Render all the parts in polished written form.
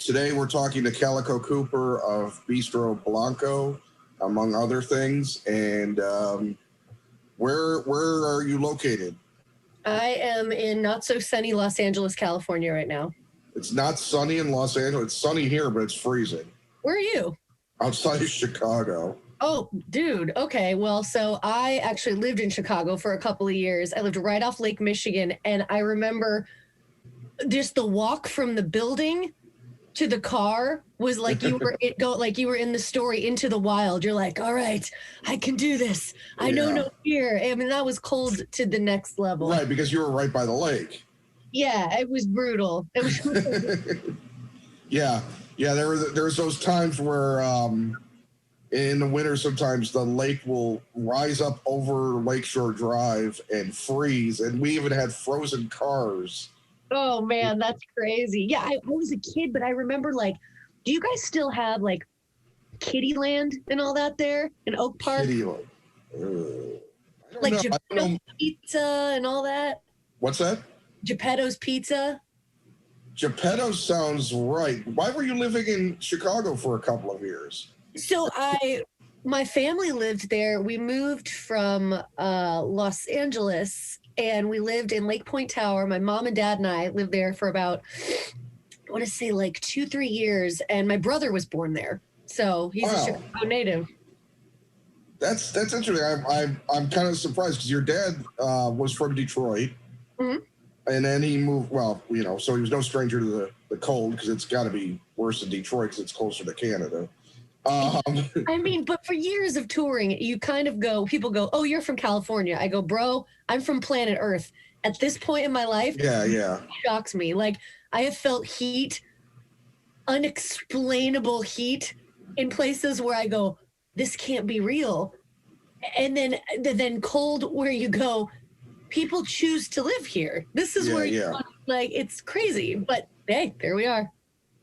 Today we're talking to Calico Cooper of Beasto Blanco, among other things. And where are you located? I am in not so sunny Los Angeles, California right now. It's not sunny in Los Angeles. It's sunny here, but it's freezing. Where are you? Outside of Chicago. Oh, dude. Okay. Well, so I actually lived in Chicago for a couple of years. I lived right off Lake Michigan, and I remember just the walk from the building to the car was like you were in the story Into the Wild. You're like, all right, I can do this. I know no fear. I mean, that was cold to the next level. Right, because you were right by the lake. Yeah, it was brutal. It was Yeah. There's those times where in the winter sometimes the lake will rise up over Lakeshore Drive and freeze, and we even had frozen cars. Oh man, that's crazy. Yeah, I was a kid, but I remember do you guys still have Kittyland and all that there in Oak Park? Kittyland. Geppetto's Pizza and all that? What's that? Geppetto's Pizza. Geppetto sounds right. Why were you living in Chicago for a couple of years? So my family lived there. We moved from Los Angeles, and we lived in Lake Point Tower. My mom and dad and I lived there for about, I want to say 2-3 years. And my brother was born there. So he's a Chicago native. That's interesting. I'm kind of surprised because your dad was from Detroit. Mm-hmm. And then he moved, so he was no stranger to the cold because it's got to be worse in Detroit because it's closer to Canada. I mean, but for years of touring, you kind of people go, oh, you're from California. I go, bro, I'm from planet Earth. At this point in my life, it shocks me. I have felt heat, unexplainable heat in places where I go, this can't be real. And then cold where you go, people choose to live here. This is where it's crazy. But hey, there we are.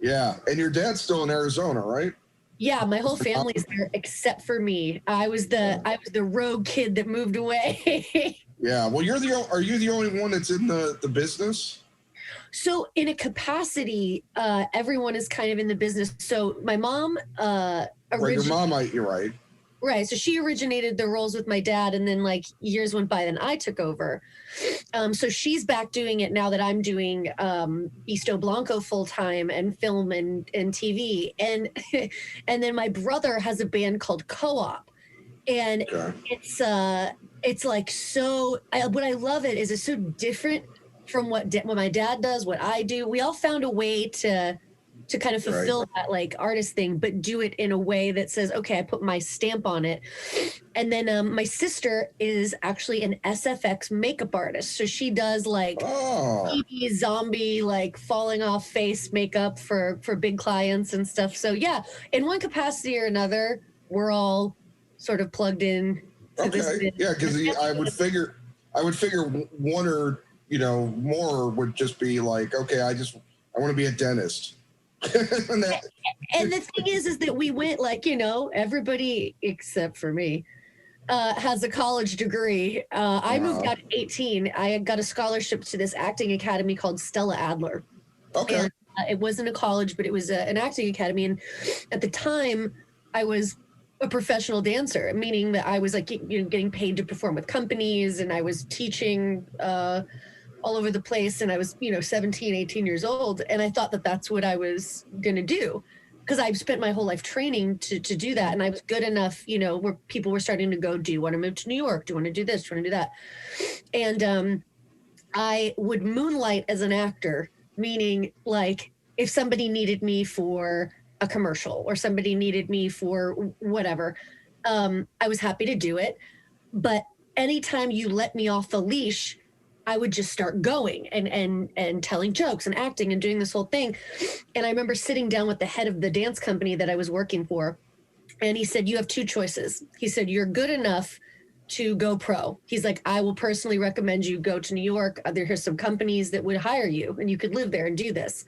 Yeah. And your dad's still in Arizona, right? Yeah, my whole family's there except for me. I was the rogue kid that moved away. Yeah. Well, are you the only one that's in the business? So in a capacity, everyone is kind of in the business. So my mom your mom, you're right. Right. So she originated the roles with my dad, and then years went by, then I took over. So she's back doing it now that I'm doing Beasto Blanco full time and film and TV. And and then my brother has a band called Co-op. And it's what I love it is it's so different from what my dad does, what I do. We all found a way to kind of fulfill that artist thing, but do it in a way that says, okay, I put my stamp on it. And then my sister is actually an SFX makeup artist. So she does TV zombie, falling off face makeup for big clients and stuff. So yeah, in one capacity or another, we're all sort of plugged in. Okay. Yeah. Cause I would figure one or, more would just be okay, I want to be a dentist. And the thing is that we went everybody except for me has a college degree. I moved out at 18. I got a scholarship to this acting academy called Stella Adler. Okay. And, it wasn't a college, but it was an acting academy. And at the time, I was a professional dancer, meaning that I was getting paid to perform with companies, and I was teaching all over the place, and I was 17, 18 years old, and I thought that that's what I was gonna do because I've spent my whole life training to do that, and I was good enough where people were starting to go, do you want to move to New York, do you want to do this, do you want to do that? And I would moonlight as an actor, meaning if somebody needed me for a commercial or somebody needed me for whatever, I was happy to do it. But anytime you let me off the leash, I would just start going and telling jokes and acting and doing this whole thing. And I remember sitting down with the head of the dance company that I was working for. And he said, you have two choices. He said, you're good enough to go pro. He's like, I will personally recommend you go to New York. Here's some companies that would hire you and you could live there and do this.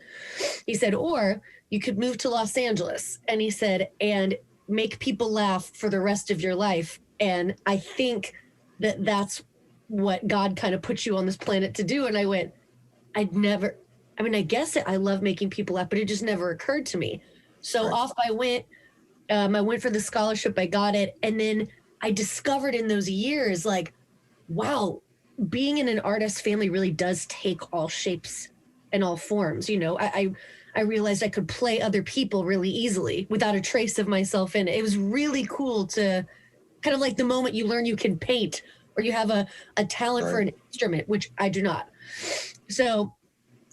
He said, or you could move to Los Angeles. And he said, and make people laugh for the rest of your life. And I think that that's what God kind of put you on this planet to do. And I went, I'd never I mean, I guess I love making people laugh, but it just never occurred to me. So Right. off I went. I went for the scholarship. I got it, and then I discovered in those years, like, wow, being in an artist family really does take all shapes and all forms. You know, I realized I could play other people really easily without a trace of myself in it. It was really cool to kind of like the moment you learn you can paint or you have a talent for Right. an instrument, which I do not. So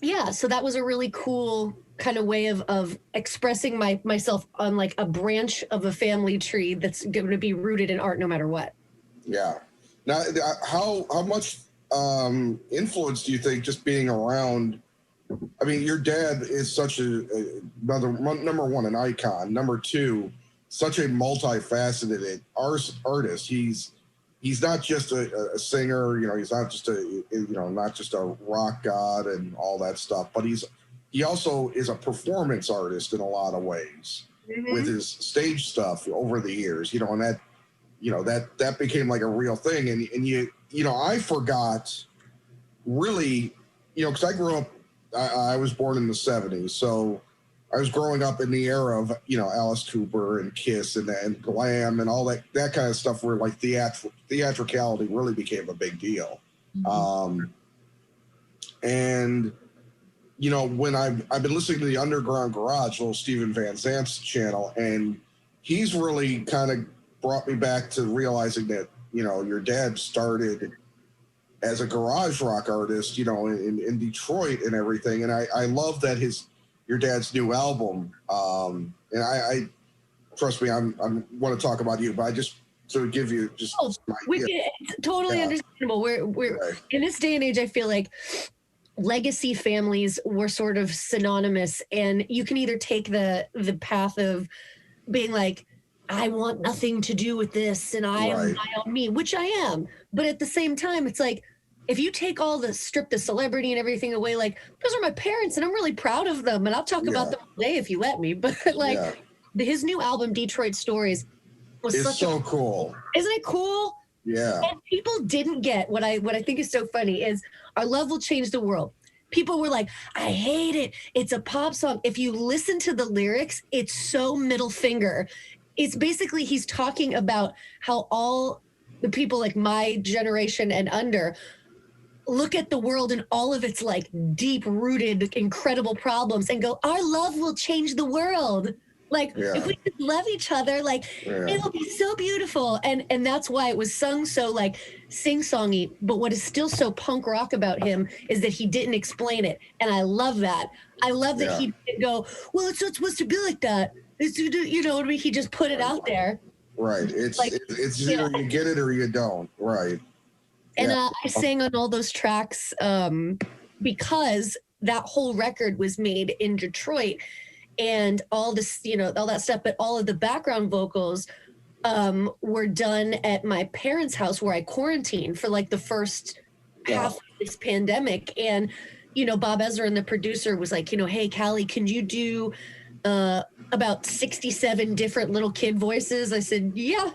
yeah, so that was a really cool kind of way of expressing myself on like a branch of a family tree that's going to be rooted in art no matter what. Yeah. Now, how much influence do you think just being around? I mean, your dad is such another number one, an icon. Number two, such a multifaceted artist. He's not just a singer. You know, he's not just not just a rock god and all that stuff. But he also is a performance artist in a lot of ways with his stage stuff over the years. You know, and that became like a real thing. And I forgot really, because I grew up. I was born in the 70s, so I was growing up in the era of Alice Cooper and Kiss and glam and all that kind of stuff, where like theatricality really became a big deal. And when I've been listening to the Underground Garage, little Steven Van Zant's channel, and he's really kind of brought me back to realizing that your dad started as a garage rock artist, in Detroit and everything. And I love that your dad's new album. And I trust me, I want to talk about you, but I just sort of give you just some idea. It's totally understandable. We're in this day and age, I feel like legacy families were sort of synonymous, and you can either take the path of being like, I want nothing to do with this, and I am my own me, which I am. But at the same time, it's like, if you take strip the celebrity and everything away, like, those are my parents and I'm really proud of them and I'll talk about them all day if you let me. But like his new album, Detroit Stories, was so cool. Isn't it cool? Yeah. And people didn't get what I think is so funny is Our Love Will Change the World. People were like, I hate it. It's a pop song. If you listen to the lyrics, it's so middle finger. It's basically he's talking about how all the people like my generation and under look at the world and all of its like deep rooted, incredible problems and go, our love will change the world. Like if we could love each other, like it will be so beautiful. And that's why it was sung so like sing-songy. But what is still so punk rock about him is that he didn't explain it. And I love that. I love that he didn't go, well, it's not supposed to be like that. It's, you know what I mean? He just put it out there. Right. It's like, it's either you get it or you don't. Right. And I sang on all those tracks because that whole record was made in Detroit. And all this, all that stuff, but all of the background vocals were done at my parents' house where I quarantined for like the first half of this pandemic. And, Bob Ezra, the producer, was like, hey, Callie, can you do about 67 different little kid voices? I said, yeah.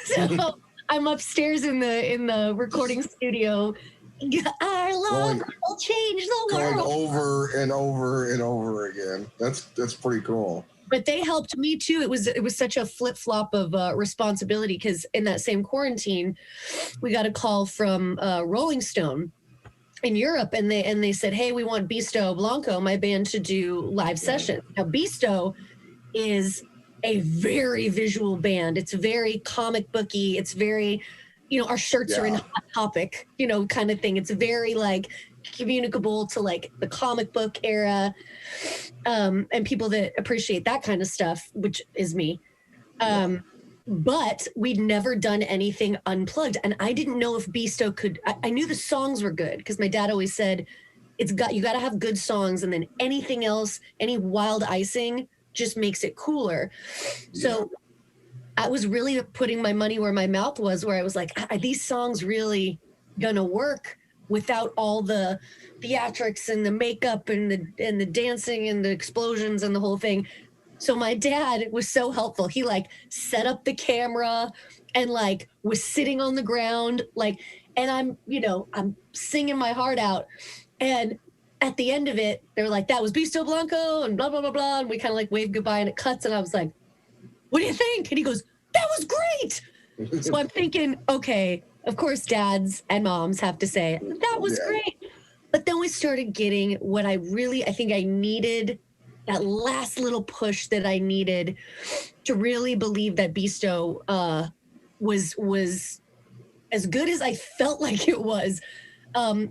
So I'm upstairs in the recording studio. Our love will change the world. Going over and over and over again. That's pretty cool. But they helped me too. It was such a flip flop of responsibility because in that same quarantine, we got a call from Rolling Stone in Europe, and they said, "Hey, we want Beasto Blanco, my band, to do live sessions." Now, Beasto is a very visual band. It's very comic booky. It's very, our shirts are in Hot Topic, kind of thing. It's very like communicable to like the comic book era, and people that appreciate that kind of stuff, which is me. But we'd never done anything unplugged, and I didn't know if Beasto could. I knew the songs were good because my dad always said, you got to have good songs, and then anything else, any wild icing, just makes it cooler. So I was really putting my money where my mouth was, where I was like, are these songs really gonna work without all the theatrics and the makeup and the dancing and the explosions and the whole thing? So my dad was so helpful. He like set up the camera and like was sitting on the ground, like, and I'm singing my heart out. And at the end of it, they were like, that was Beasto Blanco and blah, blah, blah, blah. And we kind of like waved goodbye and it cuts. And I was like, what do you think? And he goes, that was great. So I'm thinking, okay, of course, dads and moms have to say, that was great. But then we started getting what I think I needed, that last little push that I needed to really believe that Beasto was as good as I felt like it was.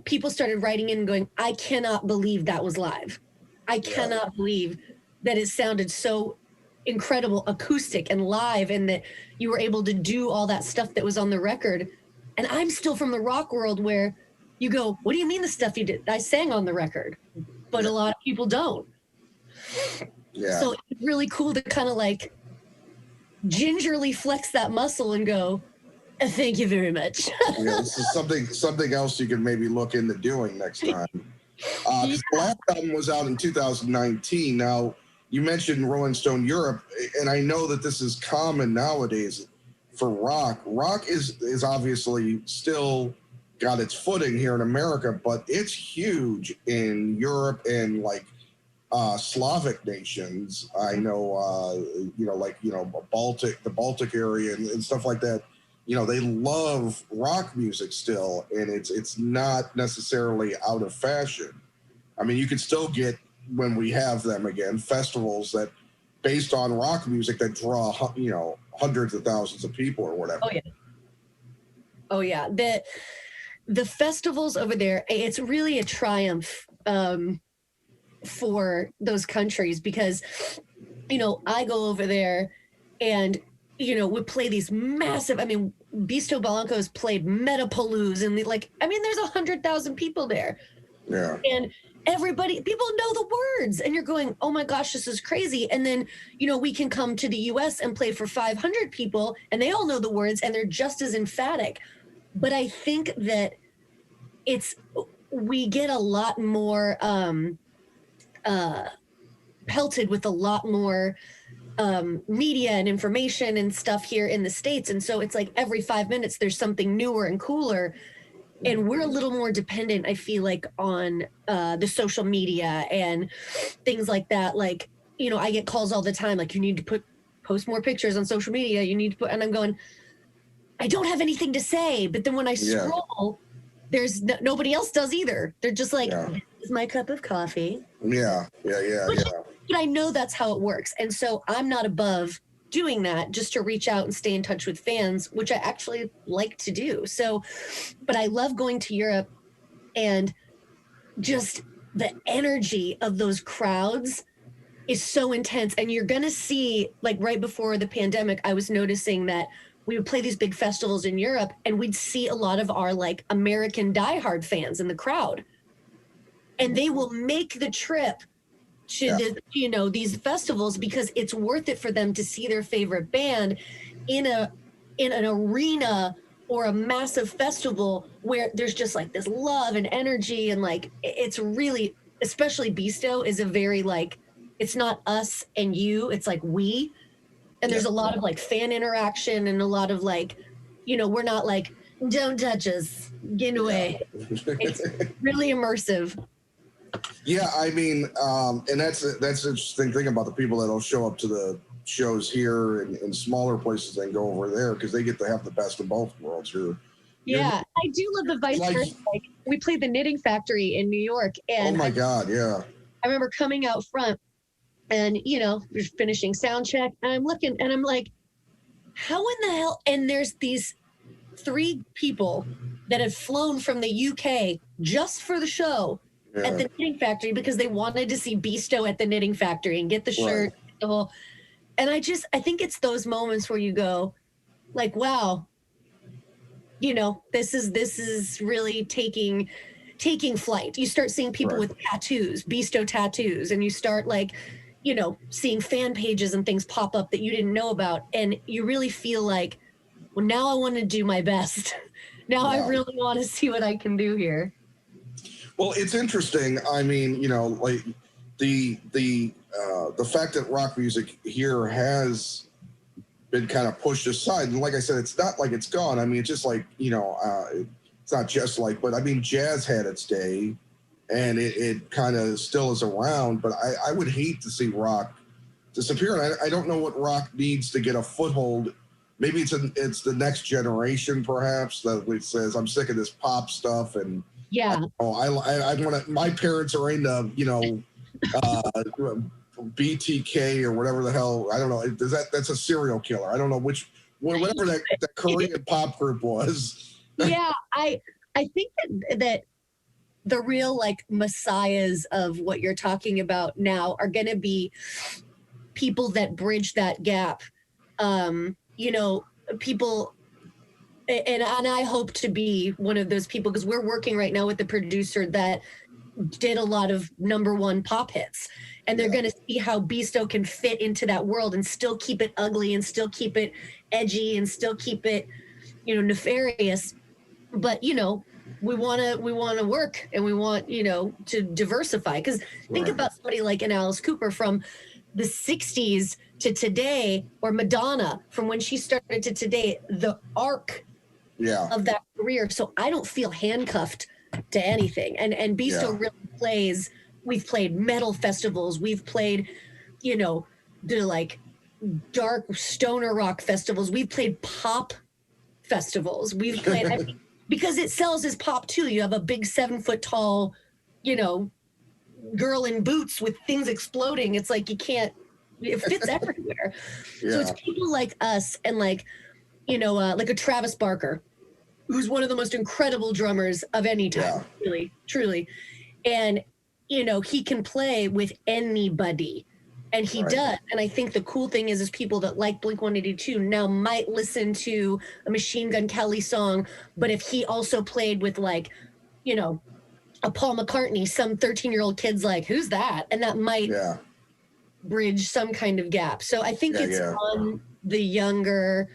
People started writing in and going, I cannot believe that was live. I cannot believe that it sounded so incredible acoustic and live, and that you were able to do all that stuff that was on the record. And I'm still from the rock world where you go, what do you mean the stuff you did? I sang on the record, but a lot of people don't. Yeah. So it's really cool to kind of like gingerly flex that muscle and go, thank you very much. This is something else you can maybe look into doing next time. The last album was out in 2019. Now, you mentioned Rolling Stone Europe, and I know that this is common nowadays for rock. Rock is obviously still got its footing here in America, but it's huge in Europe and like Slavic nations. I know, the Baltic area and stuff like that. You know, they love rock music still, and it's not necessarily out of fashion. I mean, you can still get, when we have them again, festivals that based on rock music that draw, hundreds of thousands of people or whatever. Oh yeah. The festivals over there, it's really a triumph for those countries, because, I go over there and, we play these massive, Beasto Blanco's played Metapalooza, and there's 100,000 people there. Yeah. And people know the words, and you're going, oh my gosh, this is crazy. And then, we can come to the US and play for 500 people, and they all know the words, and they're just as emphatic. But I think that we get a lot more pelted with a lot more media and information and stuff here in the States. And so it's like every 5 minutes there's something newer and cooler. And we're a little more dependent, I feel like, on the social media and things like that. Like, I get calls all the time, like, you need to post more pictures on social media. You need to and I'm going, I don't have anything to say. But then when I scroll, there's nobody else does either. They're just like, this is my cup of coffee. Yeah. But I know that's how it works. And so I'm not above doing that just to reach out and stay in touch with fans, which I actually like to do. So, but I love going to Europe, and just the energy of those crowds is so intense. And you're going to see, like right before the pandemic, I was noticing that we would play these big festivals in Europe, and we'd see a lot of our like American diehard fans in the crowd, and they will make the trip to these festivals because it's worth it for them to see their favorite band in an arena or a massive festival where there's just like this love and energy, and like it's really, especially Beasto is a very like, it's not us and you, it's like we, and there's a lot of like fan interaction and a lot of like, we're not like, don't touch us, get away. It's really immersive. Yeah, and that's the interesting thing about the people that'll show up to the shows here in smaller places and go over there, because they get to have the best of both worlds. I do love the vice versa. Like, we played the Knitting Factory in New York, and oh my God, yeah. I remember coming out front, and we're finishing sound check, and I'm looking, and I'm like, how in the hell? And there's these 3 people that had flown from the UK just for the show. At the Knitting Factory, because they wanted to see Beasto at the Knitting Factory and get the shirt, the whole. And I think it's those moments where you go, like, wow, this is really taking flight. You start seeing people with tattoos, Beasto tattoos, and you start like, seeing fan pages and things pop up that you didn't know about, and you really feel like, well, now I want to do my best. Now I really want to see what I can do here. Well, it's interesting. Like the fact that rock music here has been kind of pushed aside, and like I said, it's not like it's gone. It's just like it's not just like, but jazz had its day, and it kind of still is around. But I would hate to see rock disappear. And I don't know what rock needs to get a foothold. Maybe it's the next generation, perhaps, that says, I'm sick of this pop stuff. And yeah, I want to. My parents are into, BTK or whatever the hell. I don't know. That's a serial killer. I don't know whatever that Korean pop group was. Yeah, I think that the real like messiahs of what you're talking about now are going to be people that bridge that gap. People, and I hope to be one of those people, because we're working right now with the producer that did a lot of #1 pop hits, and they're going to see how Beasto can fit into that world and still keep it ugly and still keep it edgy and still keep it, nefarious. But we want to work, and we want to diversify, because think about somebody like an Alice Cooper from the 60s to today, or Madonna from when she started to today, the arc of that career. So I don't feel handcuffed to anything. And Beasto really plays. We've played metal festivals. We've played, the like dark stoner rock festivals. We've played pop festivals. We've played because it sells as pop too. You have a big 7-foot tall, girl in boots with things exploding. It's like it fits everywhere. So it's people like us, and like a Travis Barker, who's one of the most incredible drummers of any time, really, truly. And he can play with anybody, and he does. And I think the cool thing is people that like Blink-182 now might listen to a Machine Gun Kelly song, but if he also played with like a Paul McCartney, some 13-year-old kid's like, who's that? And that might bridge some kind of gap. So I think it's on the younger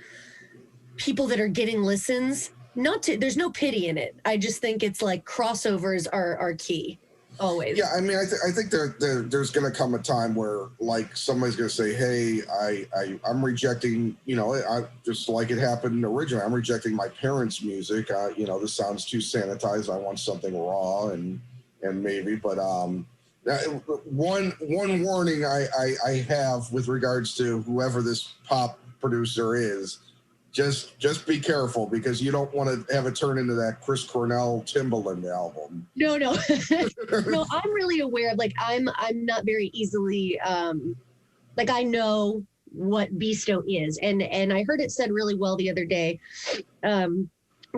people that are getting listens. There's no pity in it. I just think it's like crossovers are key. Always. Yeah, I mean, I think there's going to come a time where like somebody's going to say, "Hey, I'm rejecting," I just like it happened originally. I'm rejecting my parents' music. This sounds too sanitized. I want something raw and maybe. But one warning I have with regards to whoever this pop producer is. Just be careful, because you don't want to have it turn into that Chris Cornell Timbaland album. No. No, I'm really aware of, like, I'm not very easily, like, I know what Beasto is. And I heard it said really well the other day.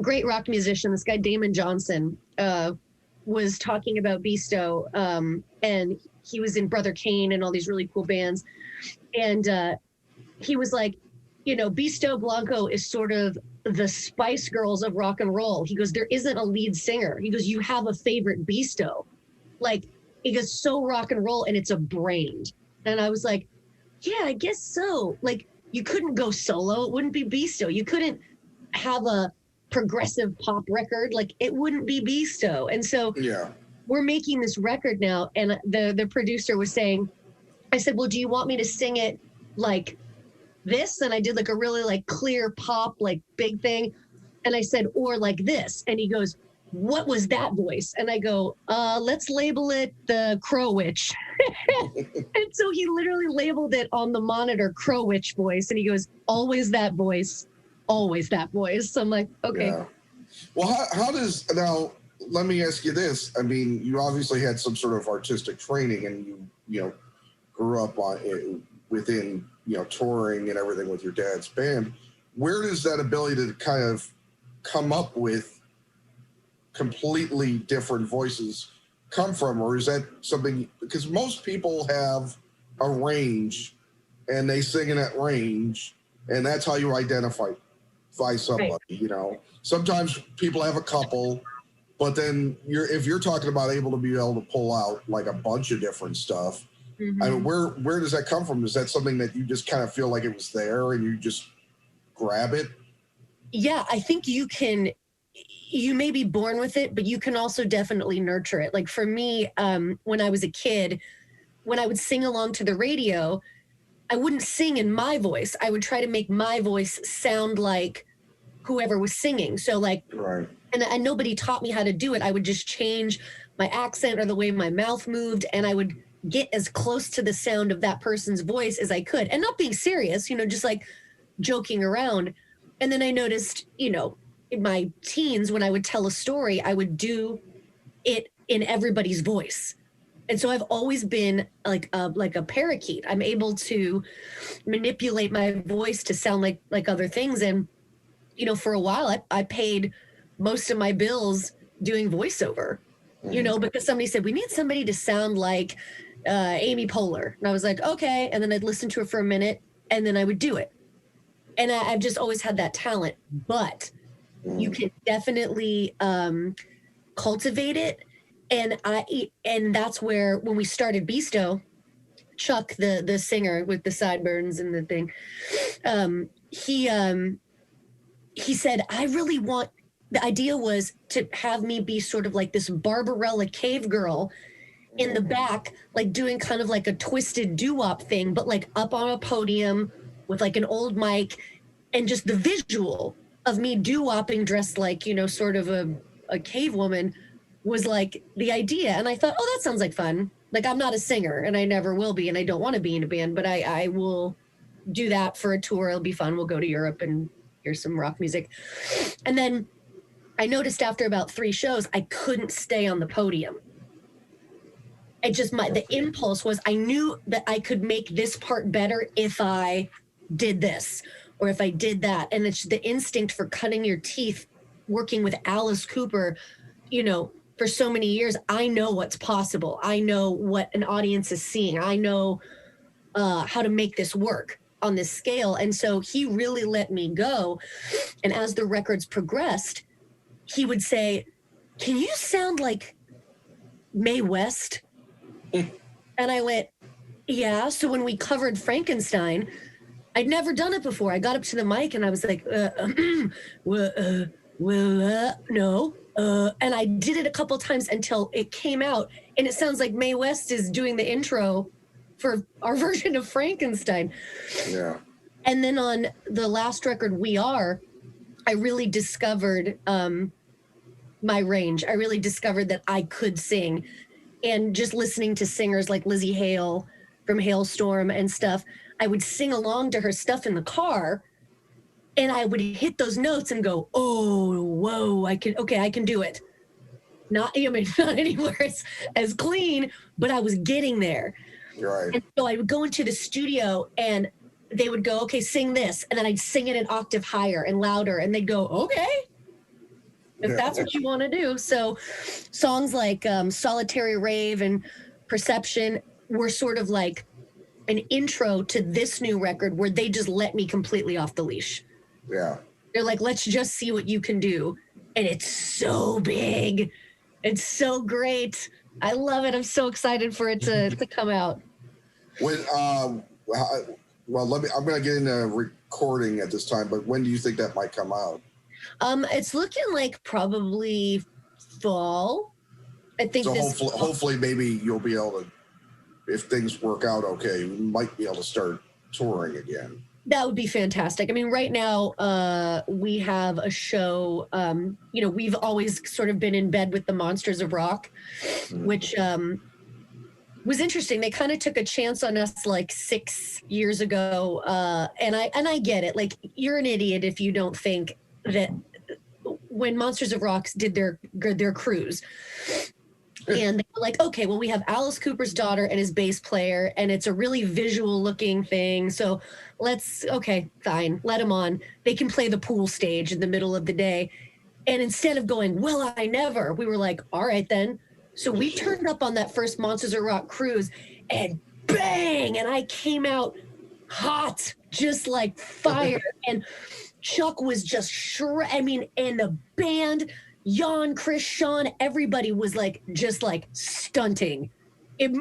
Great rock musician, this guy Damon Johnson, was talking about Beasto, and he was in Brother Kane and all these really cool bands. And he was like, Beasto Blanco is sort of the Spice Girls of rock and roll. He goes, there isn't a lead singer. He goes, you have a favorite Beasto. Like, it goes so rock and roll, and it's a brand. And I was like, yeah, I guess so. Like, you couldn't go solo. It wouldn't be Beasto. You couldn't have a progressive pop record. Like, it wouldn't be Beasto. And so we're making this record now, and the producer was saying, I said, well, do you want me to sing it like this? And I did like a really like clear pop, like big thing. And I said, or like this. And he goes, what was that voice? And I go, let's label it the Crow Witch. And so he literally labeled it on the monitor Crow Witch voice. And he goes, always that voice, always that voice. So I'm like, okay. Yeah. Well, how does, now let me ask you this. I mean, you obviously had some sort of artistic training, and you grew up within touring and everything with your dad's band. Where does that ability to kind of come up with completely different voices come from? Or is that something, because most people have a range and they sing in that range, and that's how you identify somebody, right. Sometimes people have a couple, but then if you're talking about able to pull out like a bunch of different stuff, mm-hmm. I mean, where does that come from? Is that something that you just kind of feel like it was there and you just grab it? Yeah, I think you may be born with it, but you can also definitely nurture it. Like for me, when I was a kid, when I would sing along to the radio, I wouldn't sing in my voice. I would try to make my voice sound like whoever was singing. So like, Right. and nobody taught me how to do it. I would just change my accent or the way my mouth moved, and I would get as close to the sound of that person's voice as I could, and not being serious, just like joking around. And then I noticed, in my teens, when I would tell a story, I would do it in everybody's voice. And so I've always been like a parakeet. I'm able to manipulate my voice to sound like other things. And for a while, I paid most of my bills doing voiceover. Because somebody said we need somebody to sound like Amy Poehler, and I was like, okay. And then I'd listen to her for a minute, and then I would do it. And I've just always had that talent, but you can definitely cultivate it. And that's where, when we started Beasto, Chuck, the singer with the sideburns and the thing, he said, I really want, the idea was to have me be sort of like this Barbarella cave girl in the back, like doing kind of like a twisted doo-wop thing, but like up on a podium with like an old mic, and just the visual of me doo-wopping dressed like, sort of a cave woman was like the idea. And I thought, oh, that sounds like fun. Like, I'm not a singer, and I never will be, and I don't want to be in a band, but I will do that for a tour. It'll be fun. We'll go to Europe and hear some rock music. And then I noticed after about 3 shows, I couldn't stay on the podium. It just, the impulse was, I knew that I could make this part better if I did this or if I did that. And it's the instinct for cutting your teeth, working with Alice Cooper, for so many years. I know what's possible. I know what an audience is seeing. I know how to make this work on this scale. And so he really let me go. And as the records progressed, he would say, can you sound like Mae West? And I went, yeah. So when we covered Frankenstein, I'd never done it before. I got up to the mic and I was like, no. And I did it a couple times until it came out. And it sounds like Mae West is doing the intro for our version of Frankenstein. Yeah. And then on the last record, We Are, I really discovered my range. I really discovered that I could sing. And just listening to singers like Lizzie Hale from Hailstorm and stuff, I would sing along to her stuff in the car, and I would hit those notes and go, oh, whoa, I can do it. Not anywhere as clean, but I was getting there. Right. And so I would go into the studio and they would go, okay, sing this. And then I'd sing it an octave higher and louder. And they'd go, okay, if that's what you want to do. So songs like Solitary Rave and Perception were sort of like an intro to this new record where they just let me completely off the leash. Yeah. They're like, let's just see what you can do. And it's so big. It's so great. I love it. I'm so excited for it to come out. When I'm going to get into recording at this time, but when do you think that might come out? It's looking like probably fall. I think so. Hopefully, maybe you'll be able to, if things work out okay, you might be able to start touring again. That would be fantastic. I mean, right now we have a show. We've always sort of been in bed with the Monsters of Rock, which was interesting. They kind of took a chance on us like 6 years ago, and I get it. Like, you're an idiot if you don't think that when Monsters of Rock did their cruise, and they were like, okay, well, we have Alice Cooper's daughter and his bass player, and it's a really visual looking thing. So fine, let them on. They can play the pool stage in the middle of the day. And instead of going, well, I never, we were like, all right, then. So we turned up on that first Monsters of Rock cruise, and bang, and I came out hot, just like fire. And Chuck was just and the band, Jan, Chris, Sean, everybody was like, just like stunting. It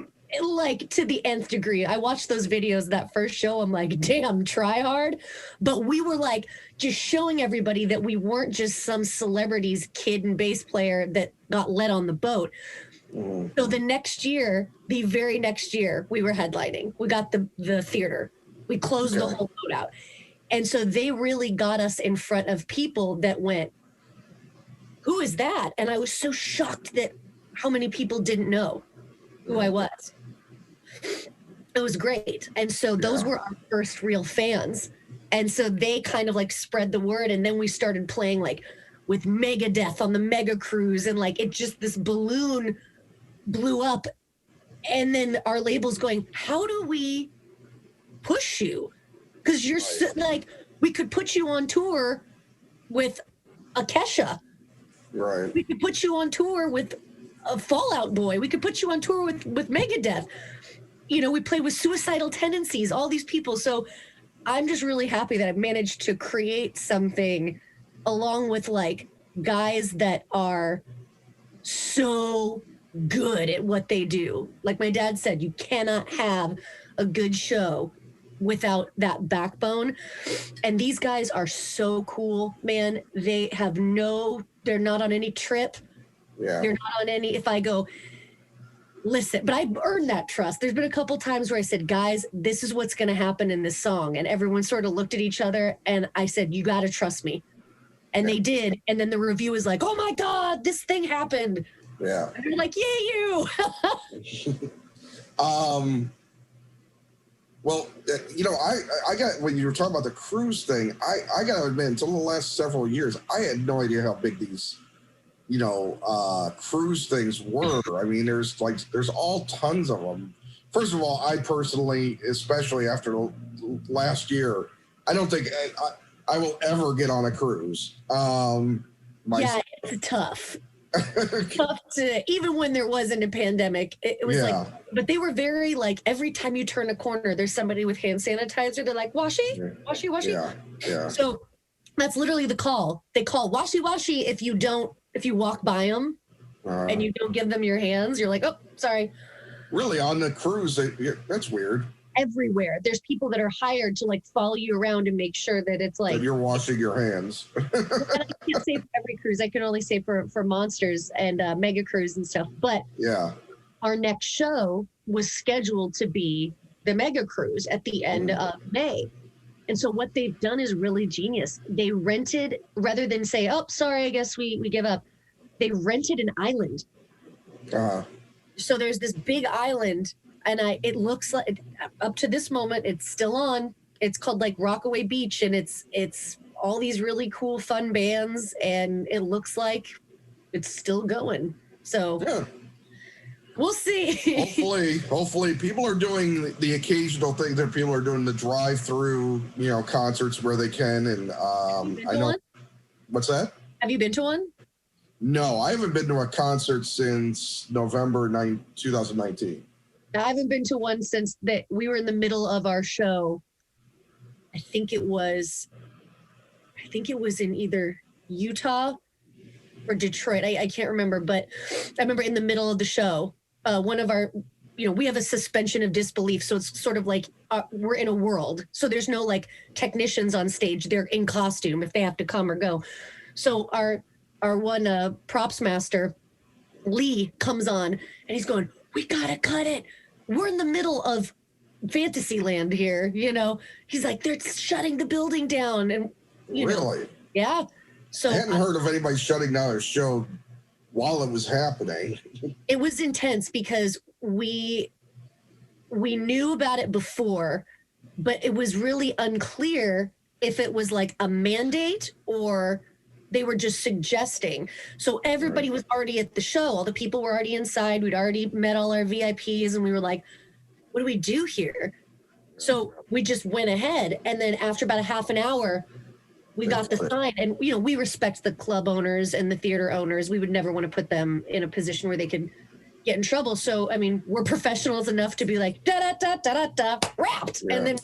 like to the nth degree. I watched those videos that first show. I'm like, damn, try hard. But we were like just showing everybody that we weren't just some celebrity's kid and bass player that got let on the boat. So the very next year, we were headlining. We got the theater. We closed the whole boat out. And so they really got us in front of people that went, who is that? And I was so shocked that how many people didn't know who I was. It was great. And so those were our first real fans. And so they kind of like spread the word. And then we started playing like with Megadeth on the Mega Cruise. And like it just, this balloon blew up. And then our label's going, how do we push you? Because you're like, we could put you on tour with a Kesha. Right. We could put you on tour with a Fallout Boy. We could put you on tour with Megadeth. You know, we play with Suicidal Tendencies, all these people. So I'm just really happy that I've managed to create something along with like guys that are so good at what they do. Like my dad said, you cannot have a good show without that backbone. And these guys are so cool, man. They're not on any trip. Yeah. They're not on any, if I go, listen, but I've earned that trust. There's been a couple times where I said, guys, this is what's going to happen in this song. And everyone sort of looked at each other and I said, you got to trust me. And they did. And then the review was like, oh my God, this thing happened. Yeah. And they're like, yay, you. Well, you know, I got, when you were talking about the cruise thing, I got to admit, until the last several years, I had no idea how big these, you know, cruise things were. I mean, there's all tons of them. First of all, I personally, especially after last year, I don't think I will ever get on a cruise. Yeah, it's tough. Tough to, even when there wasn't a pandemic, it was like, but they were very like, every time you turn a corner, there's somebody with hand sanitizer. They're like, washi. Yeah. So that's literally the call. They call washi if you walk by them and you don't give them your hands. You're like, oh, sorry. Really, on the cruise, that's weird. Everywhere. There's people that are hired to like follow you around and make sure that it's like, that you're washing your hands. And I can't say for every cruise. I can only say for Monsters and Mega Cruise and stuff. But our next show was scheduled to be the Mega Cruise at the end of May. And so what they've done is really genius. They rented, rather than say, oh, sorry, I guess we give up. They rented an island. So there's this big island, and it looks like, up to this moment, it's still on. It's called like Rockaway Beach, and it's all these really cool, fun bands, and it looks like it's still going. So we'll see. Hopefully people are doing the occasional thing that people are doing, the drive-through, you know, concerts where they can. And I know. What's that? Have you been to one? No, I haven't been to a concert since November 2019. I haven't been to one since that we were in the middle of our show. I think it was in either Utah or Detroit. I can't remember, but I remember in the middle of the show, one of our, you know, we have a suspension of disbelief. So it's sort of like we're in a world. So there's no like technicians on stage. They're in costume if they have to come or go. So our one props master, Lee, comes on and he's going, we got to cut it. We're in the middle of Fantasyland here, you know. He's like, they're shutting the building down. And you know, yeah. So I hadn't heard of anybody shutting down a show while it was happening. It was intense because we knew about it before, but it was really unclear if it was like a mandate or they were just suggesting. So everybody was already at the show. All the people were already inside. We'd already met all our VIPs, and we were like, what do we do here? So we just went ahead. And then after about a half an hour, we got the sign. And, you know, we respect the club owners and the theater owners. We would never want to put them in a position where they could get in trouble. So, I mean, we're professionals enough to be like, da-da-da-da-da-da, wrapped. And then,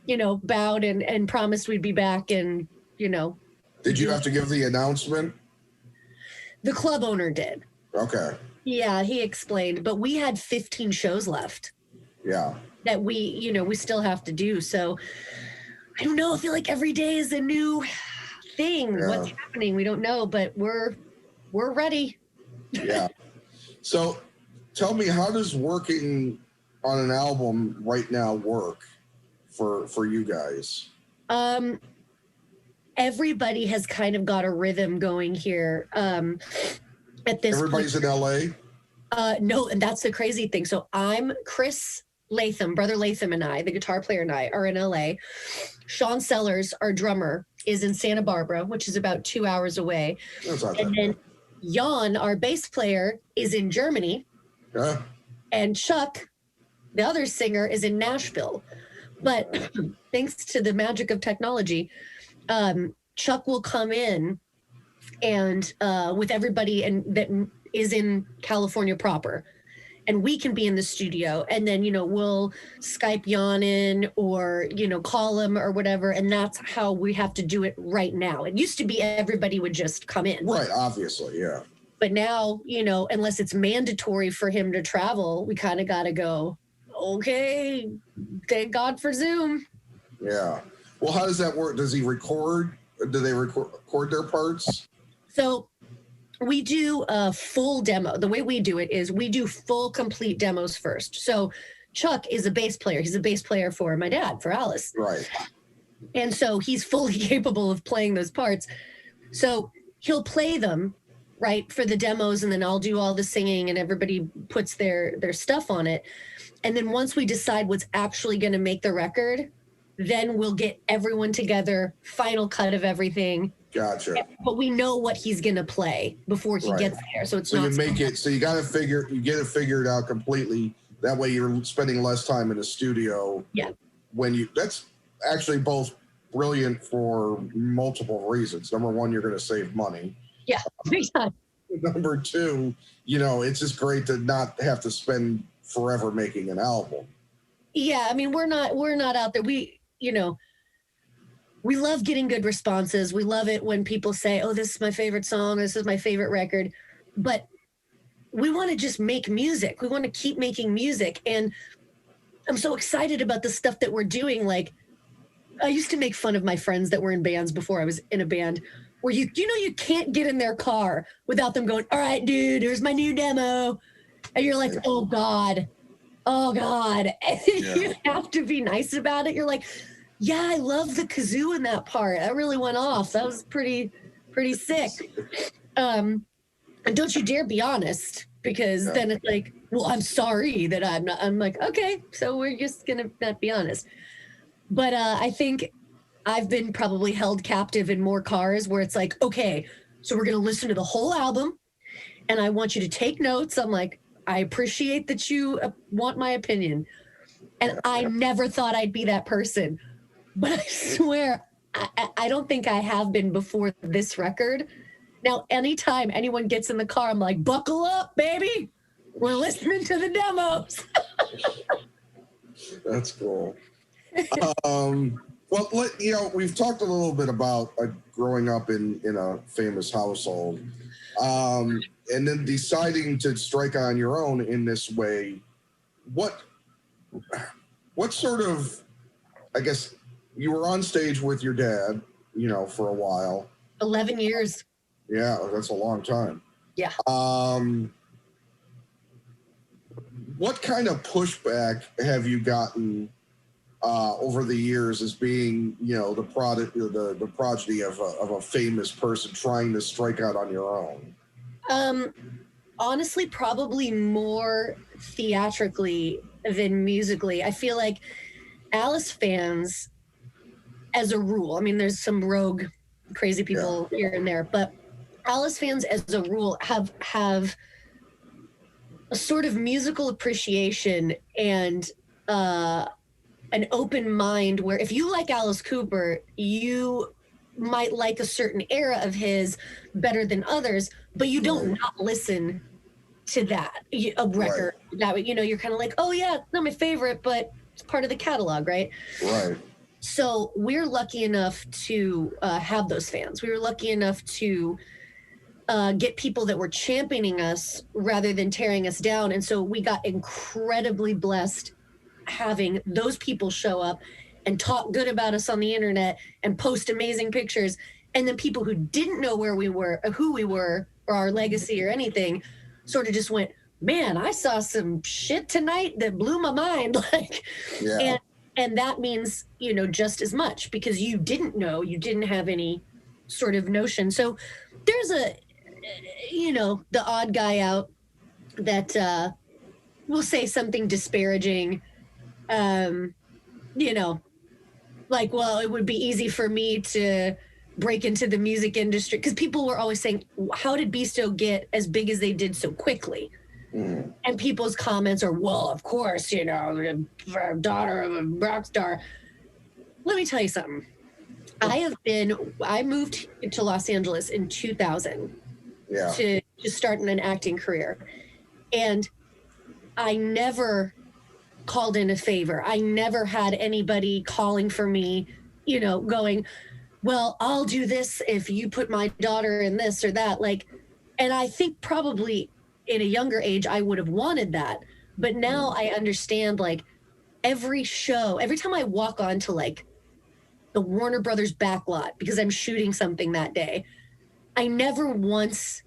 you know, bowed and promised we'd be back and, you know. Did you have to give the announcement? The club owner did. Okay. Yeah, he explained. But we had 15 shows left. Yeah. That we, you know, we still have to do. So I don't know. I feel like every day is a new thing. Yeah. What's happening? We don't know, but we're ready. Yeah. So tell me, how does working on an album right now work for you guys? Everybody has kind of got a rhythm going here. At this Everybody's point, in LA? no, and that's the crazy thing. So I'm Chris Latham, brother Latham, and I, the guitar player, and I are in LA. Sean Sellers, our drummer, is in Santa Barbara, which is about 2 hours away. That's not And that then bad. Jan, our bass player, is in Germany. Yeah. And Chuck, the other singer, is in Nashville. But thanks to the magic of technology, Chuck will come in and with everybody and that is in California proper. And we can be in the studio, and then we'll Skype Jan in, or call him or whatever, and that's how we have to do it right now. It used to be everybody would just come in, Right? Obviously, yeah. but now unless it's mandatory for him to travel, we kind of got to go. Okay, thank God for Zoom. Yeah. Well, how does that work? Does he record? Do they record their parts? So we do a full demo. The way we do it is we do full complete demos first. So Chuck is a bass player. He's a bass player for my dad, for Alice. Right. And so he's fully capable of playing those parts. So he'll play them, right, for the demos, and then I'll do all the singing, and everybody puts their stuff on it. And then once we decide what's actually going to make the record, then we'll get everyone together, final cut of everything. Gotcha. But we know what he's going to play before he gets there. So it's so not you make it. So you got to you get it figured out completely. That way you're spending less time in the studio. Yeah. That's actually both brilliant for multiple reasons. Number one, you're going to save money. Yeah. Number two, it's just great to not have to spend forever making an album. Yeah. I mean, we're not out there. We love getting good responses. We love it when people say, oh, this is my favorite song. This is my favorite record. But we want to just make music. We want to keep making music. And I'm so excited about the stuff that we're doing. Like, I used to make fun of my friends that were in bands before I was in a band, where you can't get in their car without them going, all right, dude, here's my new demo. And you're like, oh, God. And you have to be nice about it. You're like, yeah, I love the kazoo in that part. That really went off. That was pretty sick. And don't you dare be honest, because then it's like, well, I'm sorry that I'm not. I'm like, okay, so we're just going to not be honest. But I think I've been probably held captive in more cars where it's like, okay, so we're going to listen to the whole album, and I want you to take notes. I'm like, I appreciate that you want my opinion. And I never thought I'd be that person. But I swear, I don't think I have been before this record. Now, anytime anyone gets in the car, I'm like, buckle up, baby. We're listening to the demos. That's cool. Well, we've talked a little bit about growing up in a famous household, and then deciding to strike on your own in this way. What sort of, I guess, you were on stage with your dad, for a while. 11 years. Yeah, that's a long time. Yeah. What kind of pushback have you gotten over the years as being, the progeny of a famous person trying to strike out on your own? Honestly, probably more theatrically than musically. I feel like Alice fans, as a rule, I mean, there's some rogue, crazy people here and there, but Alice fans, as a rule, have a sort of musical appreciation and an open mind, where if you like Alice Cooper, you might like a certain era of his better than others, but you don't not listen to that a record. That you're kind of like, oh yeah, it's not my favorite, but it's part of the catalog, right? Right. So we're lucky enough to have those fans. We were lucky enough to get people that were championing us rather than tearing us down. And so we got incredibly blessed having those people show up and talk good about us on the internet and post amazing pictures. And then people who didn't know where we were, or who we were, or our legacy or anything, sort of just went, man, I saw some shit tonight that blew my mind. And And that means, you know, just as much because you didn't know, you didn't have any sort of notion. So there's you know, the odd guy out that will say something disparaging, you know, like, well, it would be easy for me to break into the music industry because people were always saying, how did Beasto get as big as they did so quickly? Mm. And people's comments are, well, of course, you know, the daughter of a rock star. Let me tell you something. I moved to Los Angeles in 2000 to start an acting career. And I never called in a favor. I never had anybody calling for me, you know, going, well, I'll do this if you put my daughter in this or that. Like, and I think probably in a younger age, I would have wanted that. But now I understand, like, every show, every time I walk onto like the Warner Brothers backlot because I'm shooting something that day, I never once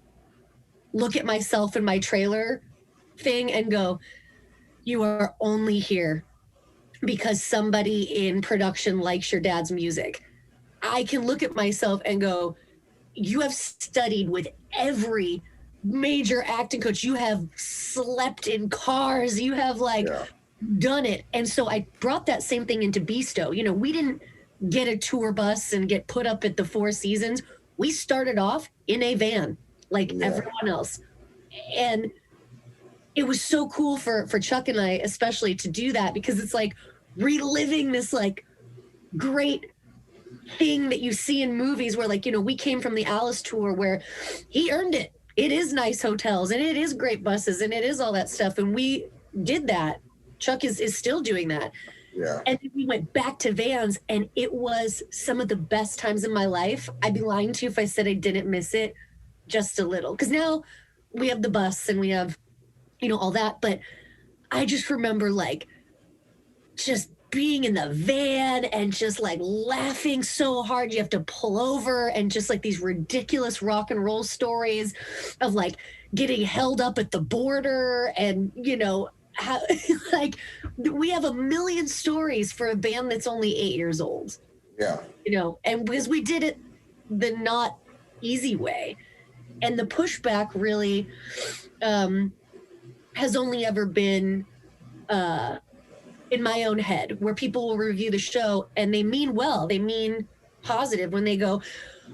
look at myself in my trailer thing and go, you are only here because somebody in production likes your dad's music. I can look at myself and go, you have studied with every major acting coach. You have slept in cars. You have like done it. And so I brought that same thing into Beasto. You know, we didn't get a tour bus and get put up at the Four Seasons. We started off in a van like everyone else. And it was so cool for Chuck and I especially to do that because it's like reliving this like great thing that you see in movies where, like, you know, we came from the Alice tour where he earned it. It is nice hotels and it is great buses and it is all that stuff. And we did that. Chuck is still doing that. Yeah. And then we went back to vans and it was some of the best times in my life. I'd be lying to you if I said I didn't miss it just a little. Because now we have the bus and we have, you know, all that. But I just remember like just being in the van and just like laughing so hard you have to pull over and just like these ridiculous rock and roll stories of like getting held up at the border and, you know, how, like we have a million stories for a band that's only 8 years old. Yeah. You know, and because we did it the not easy way. And the pushback really has only ever been in my own head, where people will review the show and they mean well, they mean positive when they go,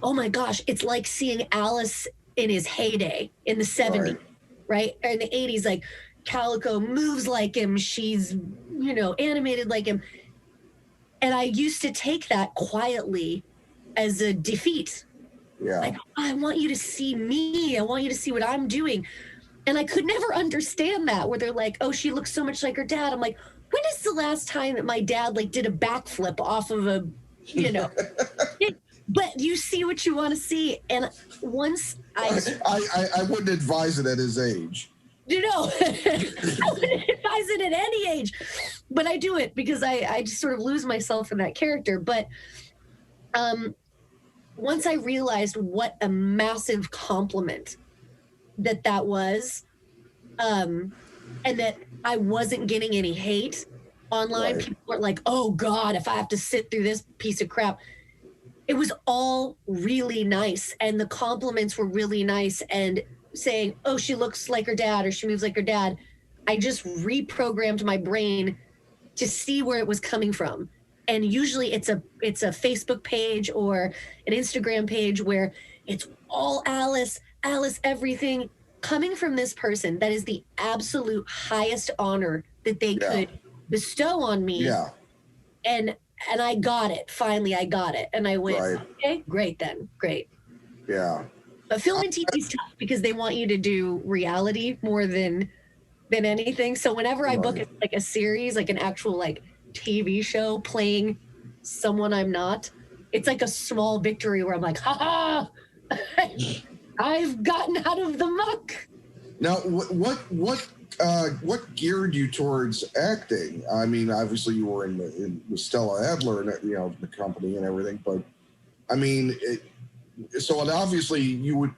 oh my gosh, it's like seeing Alice in his heyday in the 70s, right? Or in the 80s, like Calico moves like him, she's, you know, animated like him. And I used to take that quietly as a defeat. Yeah. Like, I want you to see me. I want you to see what I'm doing. And I could never understand that, where they're like, oh, she looks so much like her dad. I'm like, when is the last time that my dad like did a backflip off of a, you know, but you see what you want to see. And once I wouldn't advise it at his age. You know, I wouldn't advise it at any age, but I do it because I just sort of lose myself in that character. But once I realized what a massive compliment that was, and that I wasn't getting any hate online, people weren't like, oh God, if I have to sit through this piece of crap. It was all really nice. And the compliments were really nice. And saying, oh, she looks like her dad or she moves like her dad, I just reprogrammed my brain to see where it was coming from. And usually it's a Facebook page or an Instagram page where it's all Alice everything coming from this person. That is the absolute highest honor that they could bestow on me. Yeah. And I got it. Finally, I got it. And I went, okay, great then. Great. Yeah. But film and TV is tough because they want you to do reality more than anything. So whenever I book like a series, like an actual like TV show playing someone I'm not, it's like a small victory where I'm like, ha ha, I've gotten out of the muck. Now, what geared you towards acting? I mean, obviously you were with Stella Adler and, you know, the company and everything, but I mean, obviously you would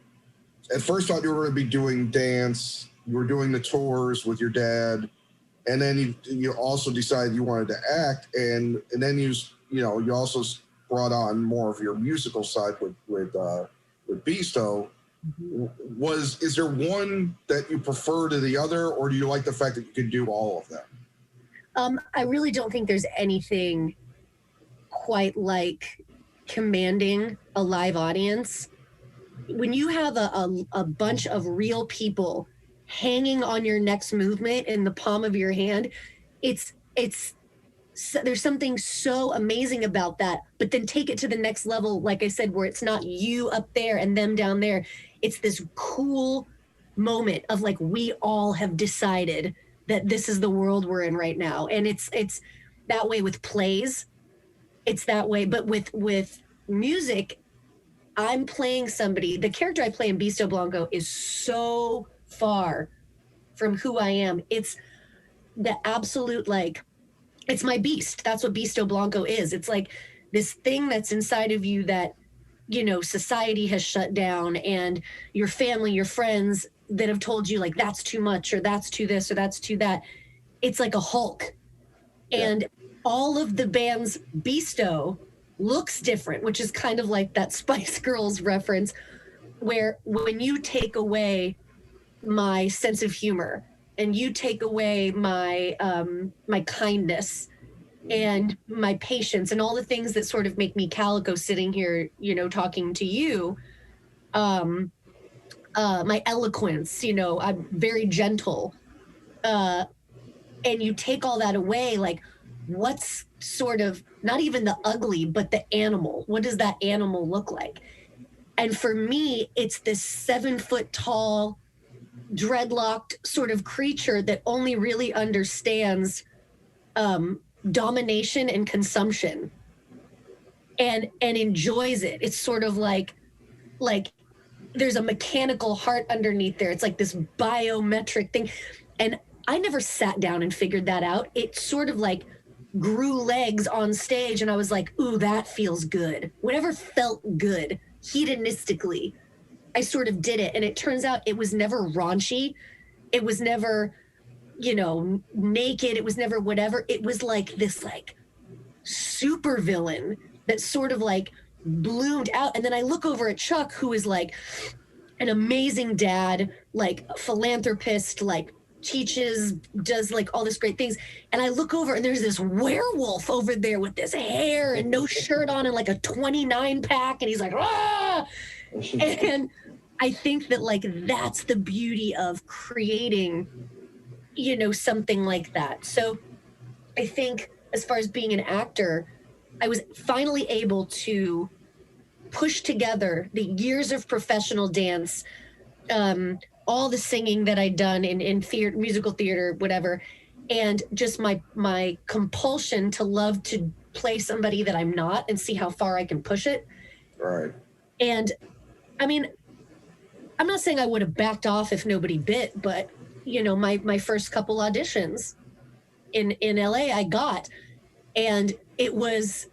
at first thought you were going to be doing dance. You were doing the tours with your dad, and then you also decided you wanted to act, and then you also brought on more of your musical side with Beasto. Is there one that you prefer to the other, or do you like the fact that you can do all of them? I really don't think there's anything quite like commanding a live audience. When you have a bunch of real people hanging on your next movement in the palm of your hand, it's there's something so amazing about that. But then take it to the next level, like I said, where it's not you up there and them down there. It's this cool moment of like, we all have decided that this is the world we're in right now. And it's that way with plays. It's that way, but with music, I'm playing somebody. The character I play in Beasto Blanco is so far from who I am. It's the absolute, like, it's my beast. That's what Beasto Blanco is. It's like this thing that's inside of you that, society has shut down, and your family, your friends that have told you like that's too much, or that's too this, or that's too that. It's like a Hulk. And all of the band's Beasto looks different, which is kind of like that Spice Girls reference, where when you take away my sense of humor and you take away my my kindness and my patience and all the things that sort of make me Calico sitting here, talking to you, my eloquence, I'm very gentle, and you take all that away, like, what's sort of not even the ugly, but the animal? What does that animal look like? And for me, it's this 7-foot tall, dreadlocked sort of creature that only really understands domination and consumption, and enjoys it. It's sort of like there's a mechanical heart underneath there. It's like this biometric thing. And I never sat down and figured that out. It sort of like grew legs on stage, and I was like, ooh, that feels good. Whatever felt good hedonistically, I sort of did it. And it turns out it was never raunchy. It was never, naked. It was never whatever. It was like this like super villain that sort of like bloomed out. And then I look over at Chuck, who is like an amazing dad, like a philanthropist, like teaches, does like all this great things. And I look over and there's this werewolf over there with this hair and no shirt on and like a 29 pack. And he's like, ah! And I think that like, that's the beauty of creating, something like that. So I think as far as being an actor, I was finally able to push together the years of professional dance, all the singing that I'd done in theater, musical theater, whatever, and just my compulsion to love to play somebody that I'm not and see how far I can push it. Right. And I mean, I'm not saying I would have backed off if nobody bit, but my first couple auditions in LA I got, and it was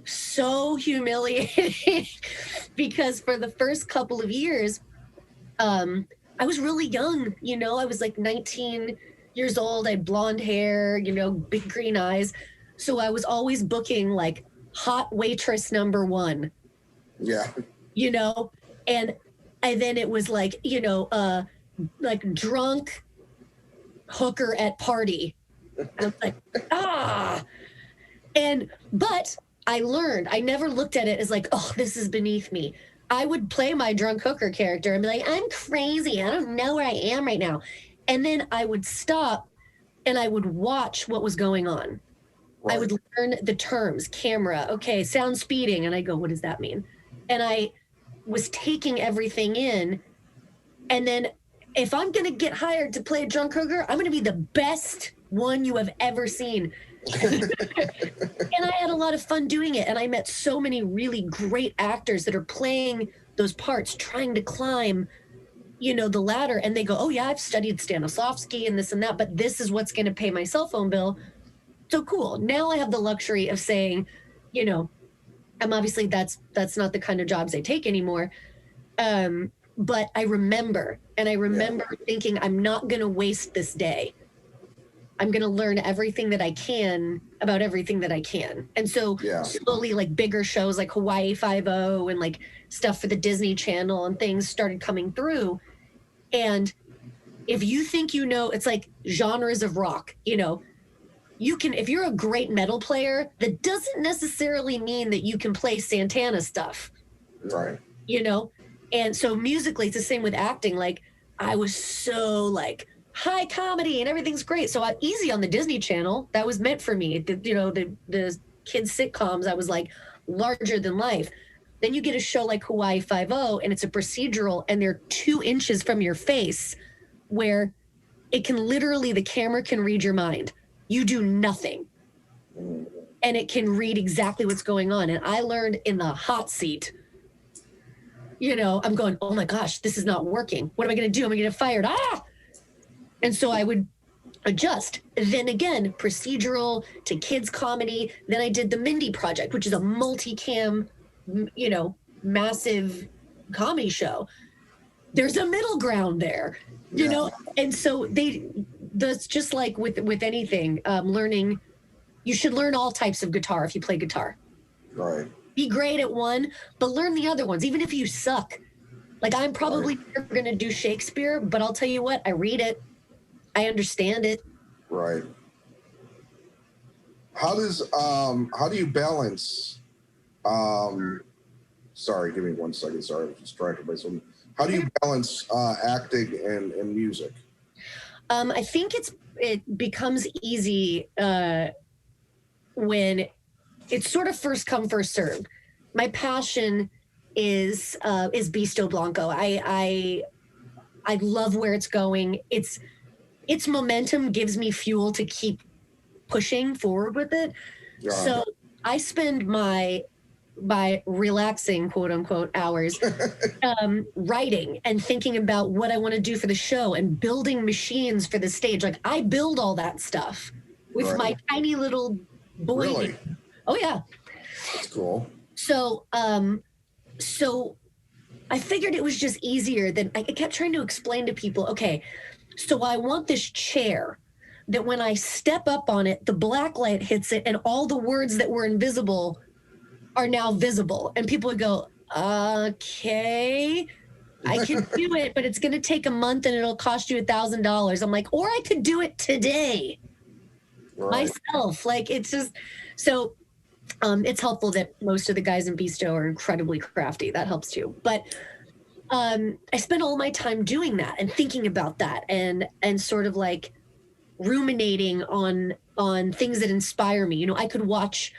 so humiliating because for the first couple of years, I was really young, I was like 19 years old. I had blonde hair, big green eyes. So I was always booking like hot waitress number one. Yeah. And then it was like, like drunk hooker at party. I was like, but I learned, I never looked at it as like, oh, this is beneath me. I would play my drunk hooker character and be like, I'm crazy. I don't know where I am right now. And then I would stop and I would watch what was going on. Right. I would learn the terms, camera, okay, sound speeding. And I go, what does that mean? And I was taking everything in. And then if I'm going to get hired to play a drunk hooker, I'm going to be the best one you have ever seen. And I had a lot of fun doing it. And I met so many really great actors that are playing those parts, trying to climb, the ladder. And they go, oh, yeah, I've studied Stanislavski and this and that, but this is what's going to pay my cell phone bill. So cool. Now I have the luxury of saying, I'm obviously that's not the kind of jobs I take anymore. But I remember thinking, I'm not going to waste this day. I'm going to learn everything that I can about everything that I can. And so slowly, like bigger shows like Hawaii Five-0 and like stuff for the Disney Channel and things started coming through. And if you think you know, it's like genres of rock, you know, you can, if you're a great metal player, that doesn't necessarily mean that you can play Santana stuff. Right. You know? And so musically, it's the same with acting. Like, I was so like high comedy and everything's great. So I'm easy on the Disney Channel. That was meant for me. The kids sitcoms, I was like larger than life. Then you get a show like Hawaii Five-0 and it's a procedural and they're 2 inches from your face where it can literally, the camera can read your mind. You do nothing. And it can read exactly what's going on. And I learned in the hot seat, you know, I'm going, oh my gosh, this is not working. What am I going to do? Am I going to get fired? Ah! And so I would adjust. Then again, procedural to kids comedy. Then I did the Mindy Project, which is a multicam, you know, massive comedy show. There's a middle ground there, you know? And so that's just like with anything, learning, you should learn all types of guitar if you play guitar. Right. Be great at one, but learn the other ones, even if you suck. Like, I'm probably never going to do Shakespeare, but I'll tell you what, I read it. I understand it. Right. How do you balance, sorry, give me 1 second. Sorry, I'm distracted by something. How do you balance acting and music? I think it becomes easy when it's sort of first come, first serve. My passion is Beasto Blanco. I love where it's going. Its momentum gives me fuel to keep pushing forward with it. Yeah. So I spend my relaxing, quote unquote, hours writing and thinking about what I want to do for the show and building machines for the stage. Like, I build all that stuff with my tiny little boy. Really? Oh yeah. That's cool. So so I figured it was just easier than I kept trying to explain to people, okay, so I want this chair that when I step up on it, the black light hits it and all the words that were invisible are now visible. And people would go, okay, I can do it, but it's going to take a month and it'll cost you $1,000. I'm like, or I could do it today myself. Like, it's just, so it's helpful that most of the guys in Beasto are incredibly crafty. That helps too. But I spend all my time doing that and thinking about that and sort of like ruminating on things that inspire me. You know, I could watch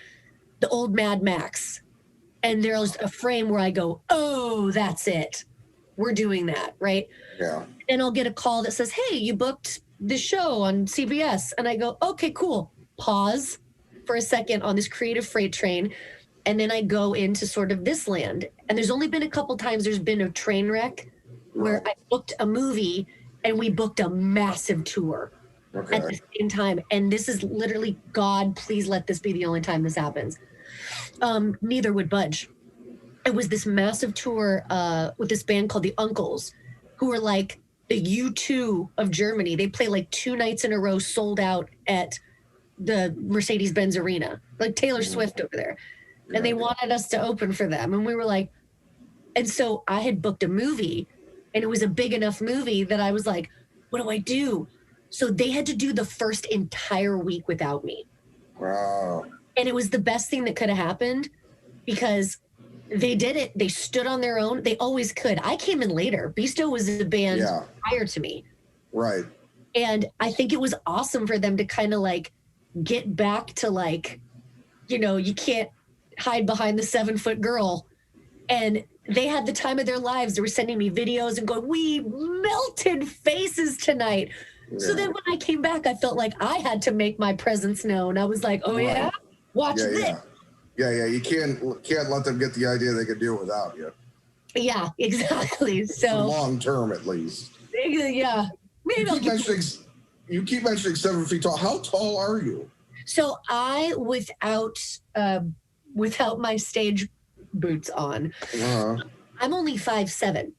the old Mad Max and there's a frame where I go, oh, that's it. We're doing that, right? Yeah. And I'll get a call that says, hey, you booked this show on CBS. And I go, okay, cool. Pause for a second on this creative freight train. And then I go into sort of this land. And there's only been a couple times there's been a train wreck where I booked a movie and we booked a massive tour at the same time. And this is literally, God, please let this be the only time this happens. Neither would budge. It was this massive tour with this band called the Uncles, who were like the U2 of Germany. They play like 2 nights in a row, sold out at the Mercedes-Benz Arena, like Taylor Swift over there. And they wanted us to open for them. And we were like, and so I had booked a movie and it was a big enough movie that I was like, what do I do? So they had to do the first entire week without me. Wow. And it was the best thing that could have happened because they did it. They stood on their own. They always could. I came in later. Beasto was a band prior to me. Right. And I think it was awesome for them to kind of like get back to like, you know, you can't hide behind the 7-foot girl. And they had the time of their lives. They were sending me videos and going, we melted faces tonight. Yeah. So then when I came back, I felt like I had to make my presence known. I was like, oh yeah, watch this. Yeah. You can't let them get the idea they could do it without you. Yeah, exactly. So for long term, at least. Yeah. Maybe you keep mentioning 7 feet tall. How tall are you? So I, without my stage boots on, I'm only 5'7",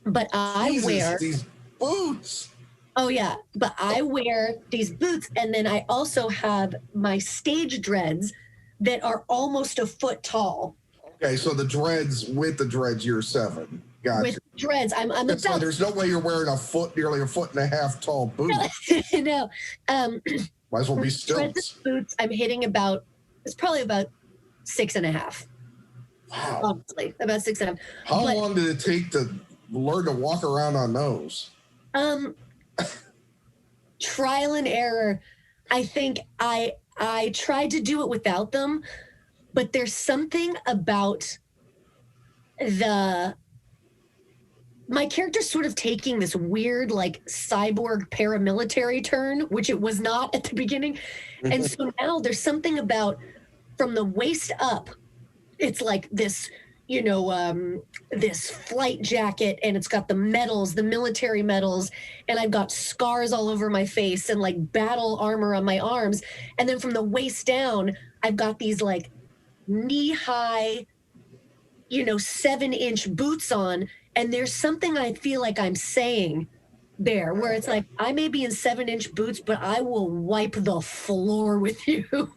but I wear these boots. Oh yeah, but I wear these boots, and then I also have my stage dreads that are almost a foot tall. Okay, so the dreads, with the dreads, you're 7. Gotcha. With dreads, I'm It's like about. there's no way you're wearing nearly a foot and a half tall boots. No, Might as well be dreads stilts. and boots. I'm hitting about. It's probably about 6.5. Wow. Honestly, about 6.5. How long did it take to learn to walk around on those? Trial and error. I think I tried to do it without them, but there's something about my character's sort of taking this weird like cyborg paramilitary turn, which it was not at the beginning. And so now there's something about from the waist up, it's like this, this flight jacket, and it's got the medals, the military medals, and I've got scars all over my face and like battle armor on my arms. And then from the waist down, I've got these like knee high, 7-inch boots on. And there's something I feel like I'm saying there where it's like, I may be in 7-inch boots, but I will wipe the floor with you.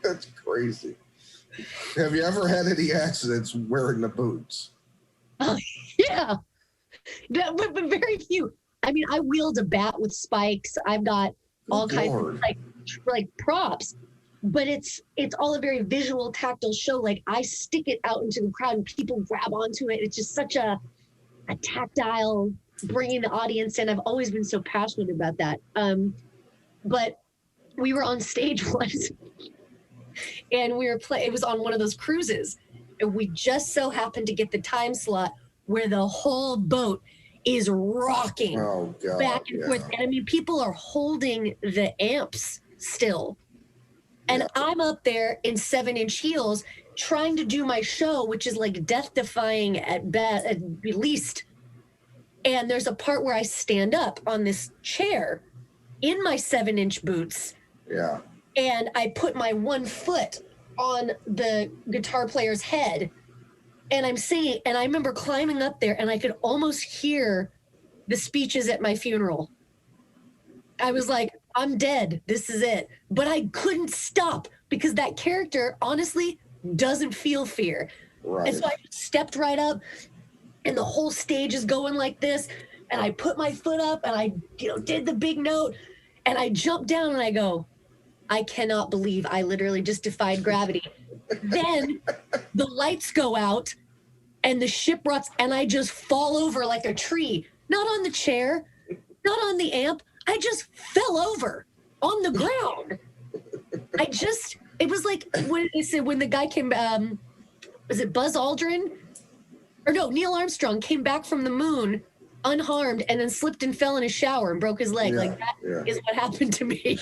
That's crazy. Have you ever had any accidents wearing the boots? Yeah. But very few. I mean, I wield a bat with spikes. I've got all kinds of like props. But it's all a very visual, tactile show. Like I stick it out into the crowd and people grab onto it. It's just such a tactile, bringing the audience in. I've always been so passionate about that. But we were on stage once, and we were it was on one of those cruises, and we just so happened to get the time slot where the whole boat is rocking back and forth. And I mean, people are holding the amps still. And I'm up there in 7-inch heels trying to do my show, which is like death-defying at least. And there's a part where I stand up on this chair in my 7-inch boots. Yeah. And I put my one foot on the guitar player's head. And I'm singing. And I remember climbing up there, and I could almost hear the speeches at my funeral. I was like, I'm dead. This is it. But I couldn't stop because that character, honestly, doesn't feel fear. Right. And so I stepped right up, and the whole stage is going like this. And I put my foot up, and I, did the big note, and I jumped down, and I go, I cannot believe I literally just defied gravity. Then the lights go out, and the ship rots, and I just fall over like a tree. Not on the chair, not on the amp. I just fell over on the ground. It was like when they said when the guy came, was it Buzz Aldrin? Or no, Neil Armstrong came back from the moon unharmed and then slipped and fell in a shower and broke his leg. Is what happened to me.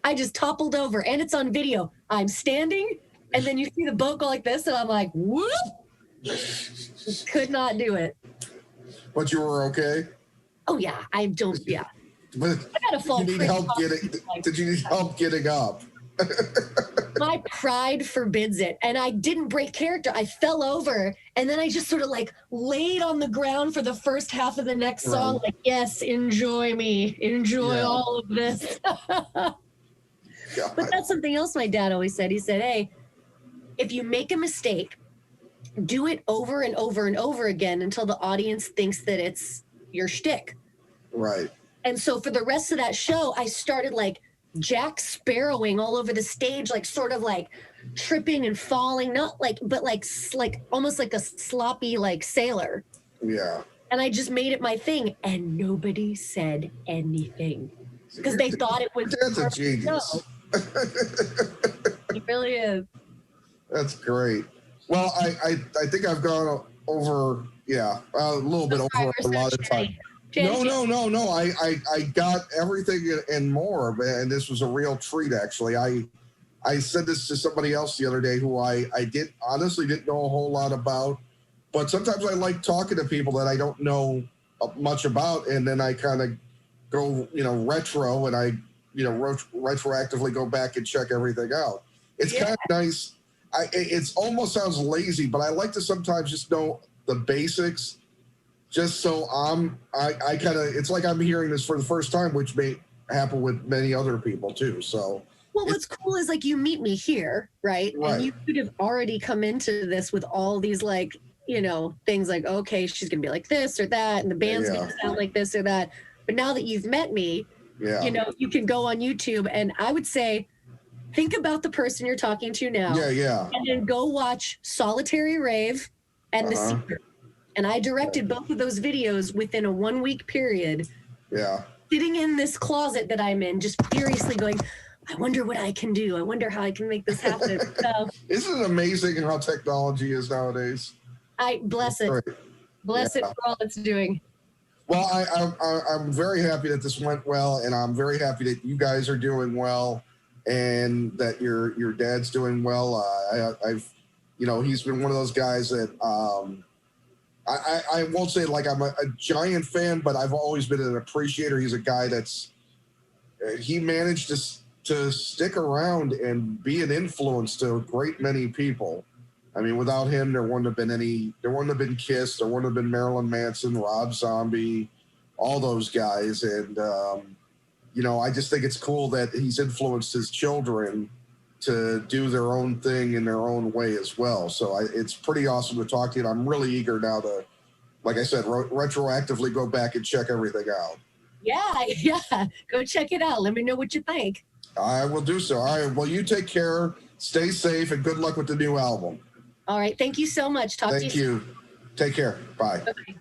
I just toppled over, and it's on video. I'm standing, and then you see the boat go like this, and I'm like, whoop! Could not do it. But you were okay? Oh, yeah. But I gotta fall. Did you need help getting up? My pride forbids it. And I didn't break character. I fell over, and then I just sort of like laid on the ground for the first half of the next song. Like, yes, enjoy me. Enjoy all of this. But that's something else my dad always said. He said, hey, if you make a mistake, do it over and over and over again until the audience thinks that it's your shtick. Right. And so for the rest of that show, I started like Jack Sparrowing all over the stage, like sort of like tripping and falling, not like, but like almost like a sloppy like sailor. Yeah. And I just made it my thing, and nobody said anything because they thought it was. That's a genius. It really is. That's great. Well, I think I've gone over, a little bit over a lot of time. No. I got everything and more, and this was a real treat, actually. I said this to somebody else the other day who I honestly didn't know a whole lot about, but sometimes I like talking to people that I don't know much about, and then I kind of go, retro, and I, retroactively go back and check everything out. It's kind of nice. It almost sounds lazy, but I like to sometimes just know the basics just so I kind of, it's like I'm hearing this for the first time, which may happen with many other people too. So, Well, what's cool is like you meet me here, right? Right. And you could have already come into this with all these like, things like, okay, she's gonna be like this or that, and the band's gonna sound like this or that. But now that you've met me, you can go on YouTube, and I would say, think about the person you're talking to now. And then go watch Solitary Rave and The Secret. And I directed both of those videos within a 1 week period. Yeah. Sitting in this closet that I'm in, just furiously going, I wonder what I can do. I wonder how I can make this happen. So, isn't it amazing how technology is nowadays? I bless it. Great. Bless it for all it's doing. Well, I'm very happy that this went well, and I'm very happy that you guys are doing well, and that your dad's doing well. I've, he's been one of those guys that I won't say like I'm a giant fan, but I've always been an appreciator. He's a guy he managed to stick around and be an influence to a great many people. I mean, without him, there wouldn't have been Kiss, there wouldn't have been Marilyn Manson, Rob Zombie, all those guys. And, I just think it's cool that he's influenced his children to do their own thing in their own way as well. So it's pretty awesome to talk to you. And I'm really eager now to, like I said, retroactively go back and check everything out. Yeah. Go check it out. Let me know what you think. I will do so. All right. Well, you take care, stay safe, and good luck with the new album. All right. Thank you so much. Talk to you soon. Thank you. Take care. Bye. Okay.